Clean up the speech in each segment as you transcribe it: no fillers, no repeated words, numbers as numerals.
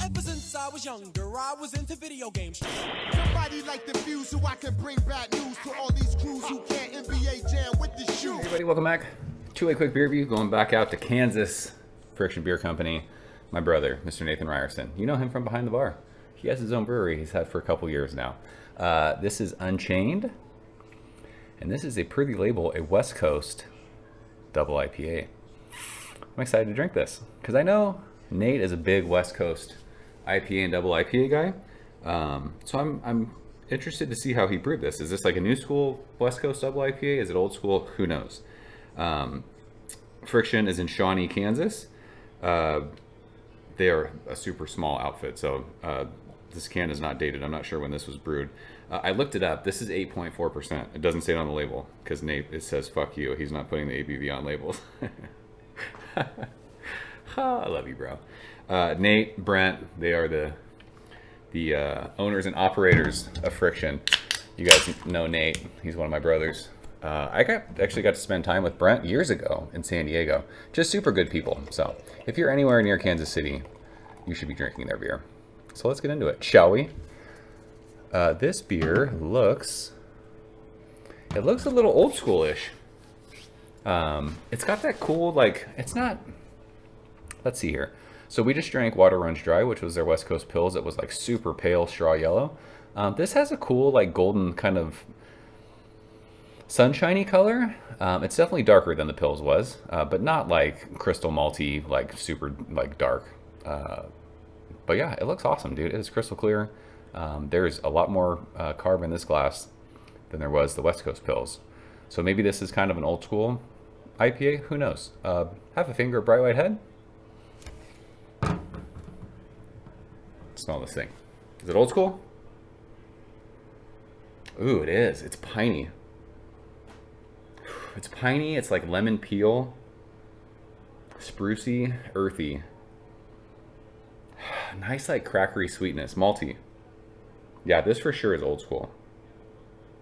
Ever since I was younger, I was into video games. Somebody like the fuse so I can bring bad news to all these crews who can't NBA jam with the shoe. Hey everybody, welcome back to a quick beer review. Going back out to Kansas, Friction Beer Company. My brother, Mr. Nathan Ryerson. You know him from behind the bar. He has his own brewery he's had for a couple years now. This is Unchained, and this is a pretty label, a West Coast double IPA. I'm excited to drink this because I know Nate is a big West Coast IPA and double IPA guy. So I'm interested to see how he brewed this. Is this like a new school West Coast double IPA? Is it old school? Who knows? Friction is in Shawnee, Kansas. They are a super small outfit, so this can is not dated. I'm not sure when this was brewed. I looked it up. This is 8.4%. It doesn't say it on the label because Nate, it says fuck you. He's not putting the ABV on labels. I love you, bro. Nate, Brent, they are the owners and operators of Friction. You guys know Nate. He's one of my brothers. I actually got to spend time with Brent years ago in San Diego. Just super good people. So if you're anywhere near Kansas City, you should be drinking their beer. So let's get into it, shall we? This beer looks a little old school-ish. It's got that cool, like, it's not, let's see here. So we just drank Water Runs Dry, which was their West Coast Pils. It was like super pale straw yellow. This has a cool, like, golden kind of sunshiny color. It's definitely darker than the Pils was, but not like crystal malty, like super like dark. But yeah, it looks awesome, dude. It is crystal clear. There's a lot more carb in this glass than there was the West Coast Pils. So maybe this is kind of an old school IPA. Who knows? Have a finger of Bright White Head. Smell this thing. Is it old school? Ooh, it is. It's piney. It's piney. It's like lemon peel. Sprucey, earthy. Nice, like crackery sweetness. Malty. Yeah, this for sure is old school.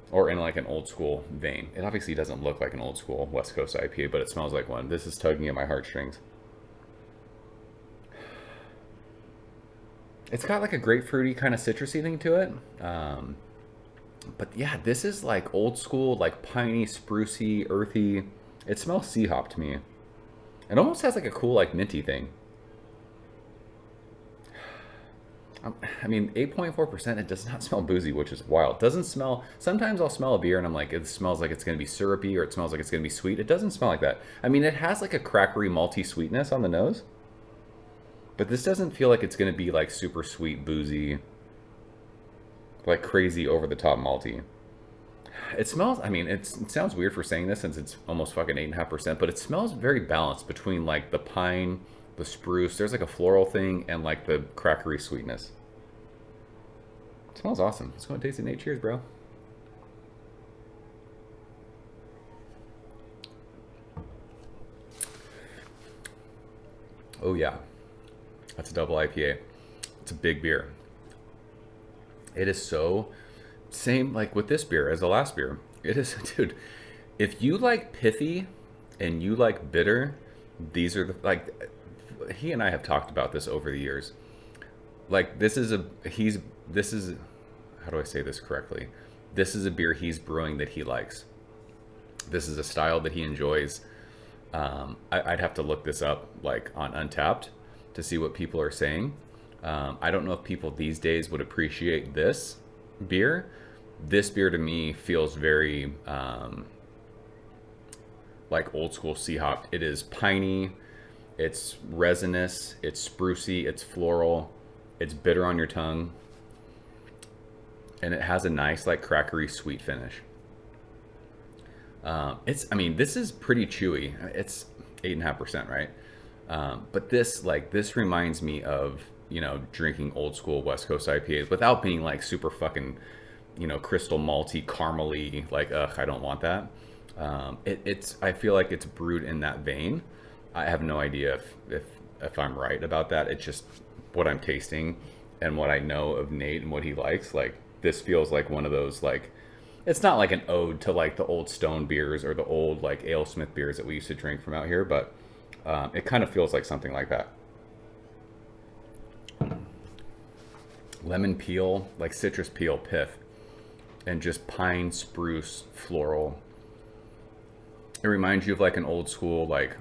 Or in like an old school vein. It obviously doesn't look like an old school West Coast IPA, but it smells like one. This is tugging at my heartstrings. It's got like a grapefruity kind of citrusy thing to it. But yeah, this is like old school, like piney, sprucey, earthy. It smells sea hop to me. It almost has like a cool, like minty thing. I mean, 8.4%, it does not smell boozy, which is wild. It doesn't smell, sometimes I'll smell a beer and I'm like, it smells like it's going to be syrupy or it smells like it's going to be sweet. It doesn't smell like that. I mean, it has like a crackery, malty sweetness on the nose. But this doesn't feel like it's going to be like super sweet, boozy, like crazy over-the-top malty. It smells, I mean, it sounds weird for saying this since it's almost fucking 8.5%, but it smells very balanced between like the pine, the spruce. There's like a floral thing and like the crackery sweetness. It smells awesome. Let's go and taste it, Nate. Cheers, bro. Oh yeah. That's a double IPA. It's a big beer. It is so same like with this beer as the last beer. It is, dude. If you like pithy and you like bitter, these are the like. He and I have talked about this over the years. Like this is how do I say this correctly? This is a beer he's brewing that he likes. This is a style that he enjoys. I'd have to look this up like on Untappd to see what people are saying. I don't know if people these days would appreciate this beer. This beer to me feels very like old school sea hopped. It is piney, it's resinous, it's sprucey, it's floral, it's bitter on your tongue, and it has a nice like crackery sweet finish. I mean, this is pretty chewy. It's 8.5%, right? But this reminds me of, you know, drinking old school West Coast IPAs without being like super fucking, you know, crystal malty, caramely, like, ugh, I don't want that. I feel like it's brewed in that vein. I have no idea if I'm right about that. It's just what I'm tasting and what I know of Nate and what he likes. Like, this feels like one of those, like, it's not like an ode to like the old Stone beers or the old like AleSmith beers that we used to drink from out here, but it kind of feels like something like that. lemon peel, like citrus peel pith, and just pine, spruce, floral. It reminds you of like an old school, like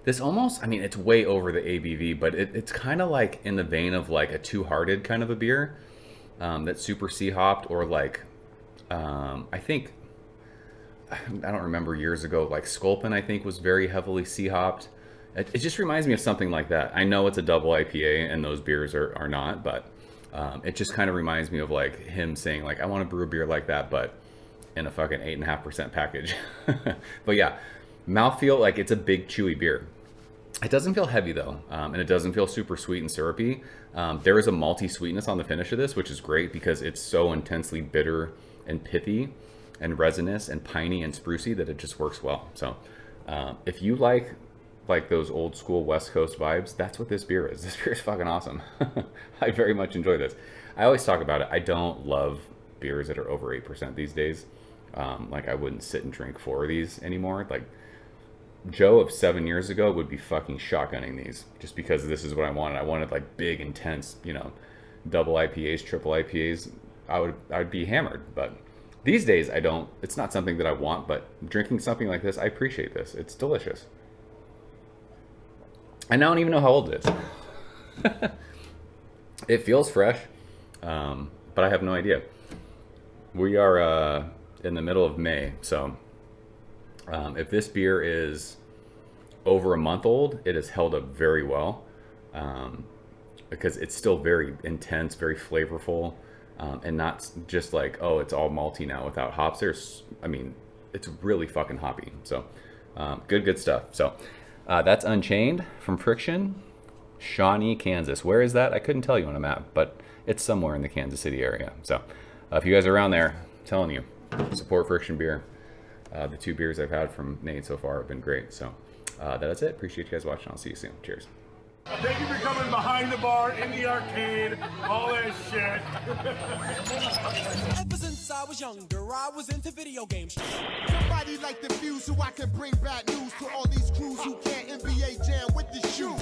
this almost, I mean, it's way over the ABV, but it's kind of like in the vein of like a Two Hearted kind of a beer that's super sea hopped, or like, I think, I don't remember years ago, like Sculpin, I think was very heavily sea hopped. It just reminds me of something like that. I know it's a double IPA and those beers are not, but it just kind of reminds me of like him saying like, I want to brew a beer like that, but in a fucking 8.5% package. But yeah, mouthfeel, like it's a big chewy beer. It doesn't feel heavy though, and it doesn't feel super sweet and syrupy. There is a malty sweetness on the finish of this, which is great because it's so intensely bitter and pithy and resinous and piney and sprucey that it just works well. So if you like those old school West Coast vibes, that's what this beer is. This beer is fucking awesome. I very much enjoy this. I always talk about it. I don't love beers that are over 8% these days. Like I wouldn't sit and drink 4 of these anymore. Like Joe of 7 years ago would be fucking shotgunning these just because this is what I wanted. I wanted like big, intense, you know, double IPAs, triple IPAs. I'd be hammered. But these days I don't. It's not something that I want, but drinking something like this, I appreciate this. It's delicious. And I don't even know how old it is. It feels fresh, but I have no idea. We are in the middle of May, so if this beer is over a month old, it has held up very well because it's still very intense, very flavorful, and not just like, oh, it's all malty now without hops. I mean, it's really fucking hoppy. So good stuff. So that's Unchained from Friction, Shawnee, Kansas. Where is that? I couldn't tell you on a map, but it's somewhere in the Kansas City area. So if you guys are around there, I'm telling you, support Friction beer. The 2 beers I've had from Nate so far have been great. So that's it. Appreciate you guys watching. I'll see you soon. Cheers. Thank you for coming behind the bar, in the arcade, all that shit. Ever since I was younger, I was into video games. Somebody like the fuse so I can bring bad news to all these crews who can't NBA jam with the shoe.